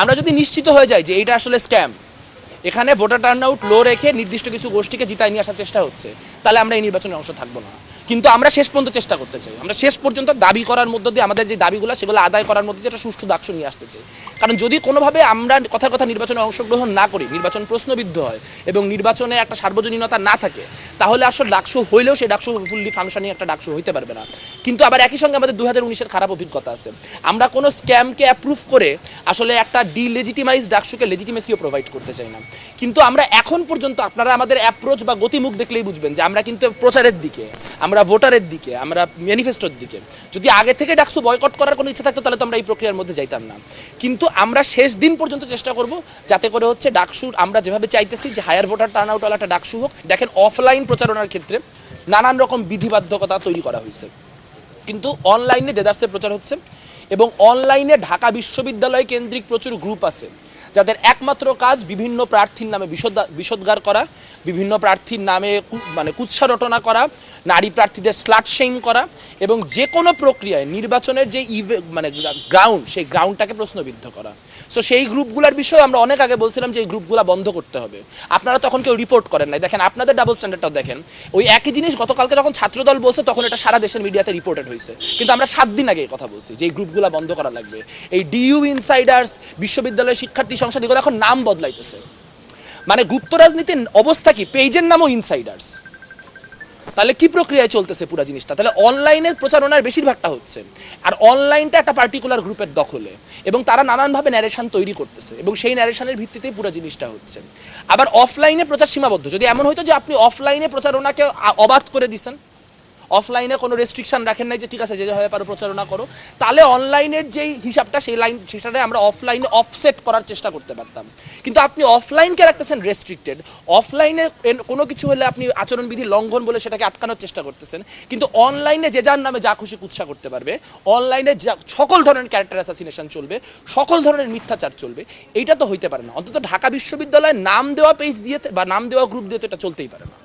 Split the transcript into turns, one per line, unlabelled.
আমরা যদি নিশ্চিত হয়ে যাই যে এইটা আসলে স্ক্যাম, এখানে ভোটার টার্ন আউট লো রেখে নির্দিষ্ট কিছু গোষ্ঠীকে জিতায় নিয়ে আসার চেষ্টা হচ্ছে, তাহলে আমরা এই নির্বাচনে অংশ থাকবো না। কিন্তু আমরা শেষ পর্যন্ত চেষ্টা করতে চাই, আমরা শেষ পর্যন্ত দাবি করার মধ্য দিয়ে আমাদের যে দাবিগুলো সেগুলো আদায় করার মধ্যে দিয়ে একটা সুষ্ঠু ডাকসু নিয়ে আসতে চাই। কারণ যদি কোনোভাবে আমরা কথার কথা নির্বাচনে অংশগ্রহণ না করি, নির্বাচন প্রশ্নবিদ্ধ হয় এবং নির্বাচনে একটা সার্বজনীনতা না থাকে, তাহলে আসলে ডাকসু হইলেও সেই ডাকসু ফুললি ফাংশনিং একটা ডাকসু হইতে পারবে না। কিন্তু আবার একই সঙ্গে আমাদের 2019-এর খারাপ অভিজ্ঞতা আছে। আমরা কোনো স্ক্যামকে অ্যাপ্রুভ করে আসলে একটা ডিলেজিটিমাইজ ডাকসুকে লেজিটিমেসিও প্রোভাইড করতে চাই না। কিন্তু আমরা এখন পর্যন্ত আপনারা আমাদের অ্যাপ্রোচ বা গতিমুখ দেখলেই বুঝবেন যে আমরা কিন্তু প্রচারের দিকে, আমরা ভোটারের দিকে, আমরা ম্যানিফেস্টোর দিকে। যদি আগে থেকে ডাকসু বয়কট করার কোনো ইচ্ছা থাকতো তাহলে তো আমরা এই প্রক্রিয়ার মধ্যে যাইতাম না। কিন্তু আমরা শেষ দিন পর্যন্ত চেষ্টা করব যাতে করে হচ্ছে ডাকসুর আমরা যেভাবে চাইতেছি যে হায়ার ভোটার টার্ন আউট একটা ডাকসু হোক। দেখেন অফলাইন প্রচারণার ক্ষেত্রে নানান রকম বিধিবাধ্যকতা তৈরি করা হয়েছে, কিন্তু অনলাইনে দেদারসে প্রচার হচ্ছে এবং অনলাইনে ঢাকা বিশ্ববিদ্যালয় কেন্দ্রিক প্রচুর গ্রুপ আছে যাদের একমাত্র কাজ বিভিন্ন প্রার্থীর নামে বিষোদ্গার করা, বিভিন্ন প্রার্থীর নামে মানে কুৎসা রটনা করা, নারী প্রার্থীদের স্লাট শেম করা এবং যে কোনো প্রক্রিয়ায় নির্বাচনের যে মানে গ্রাউন্ড, সেই গ্রাউন্ডটাকে প্রশ্নবিদ্ধ করা। সো সেই গ্রুপগুলোর বিষয়ে আমরা অনেক আগে বলছিলাম যে এই গ্রুপগুলো বন্ধ করতে হবে। আপনারা তখন কেউ রিপোর্ট করেন নাই। দেখেন আপনাদের ডাবল স্ট্যান্ডার্ডটাও দেখেন। ওই একই জিনিস গতকালকে যখন ছাত্রদল বলছে তখন এটা সারা দেশের মিডিয়াতে রিপোর্টেড হয়েছে, কিন্তু আমরা 7 দিন আগে এই কথা বলছি যে এই গ্রুপগুলো বন্ধ করা লাগবে। এই ডিইউ ইনসাইডার্স, বিশ্ববিদ্যালয় শিক্ষার্থী সংসদ, এগুলো এখন নাম বদলাইতেছে। মানে গুপ্ত রাজনীতির অবস্থা কি, পেজের নামও ইনসাইডার্স। তাহলে কি প্রক্রিয়ায় চলতেছে পুরো জিনিসটা? তাহলে অনলাইনের প্রচারণার বেশিরভাগটা হচ্ছে, আর অনলাইনটা একটা পার্টিকুলার গ্রুপের দখলে এবং তারা নানানভাবে ন্যারেশন তৈরি করতেছে এবং সেই ন্যারেশনের ভিত্তিতেই পুরো জিনিসটা হচ্ছে। আবার অফলাইনে প্রচার সীমাবদ্ধ। যদি এমন হতো যে আপনি অফলাইনে প্রচারণাকে অবাধ করে দিচ্ছেন, অফলাইনে কোনো রেস্ট্রিকশন রাখেন নাই যে ঠিক আছে যেভাবে পারো প্রচারণা করো, তাহলে অনলাইনের যেই হিসাবটা সেই লাইন সেটাতে আমরা অফলাইনে অফসেট করার চেষ্টা করতে পারতাম। কিন্তু আপনি অফলাইনকে রাখতেছেন রেস্ট্রিক্টেড, অফলাইনে কোনো কিছু হলে আপনি আচরণবিধি লঙ্ঘন বলে সেটাকে আটকানোর চেষ্টা করতেছেন, কিন্তু অনলাইনে যে যার নামে যা খুশি কুৎসা করতে পারবে, অনলাইনে সকল ধরনের ক্যারেক্টার অ্যাসাসিনেশন চলবে, সকল ধরনের মিথ্যাচার চলবে, এইটা তো হইতে পারে না। অন্তত ঢাকা বিশ্ববিদ্যালয়ের নাম দেওয়া পেজ দিয়ে বা নাম দেওয়া গ্রুপ দিয়ে তো এটা চলতেই পারে না।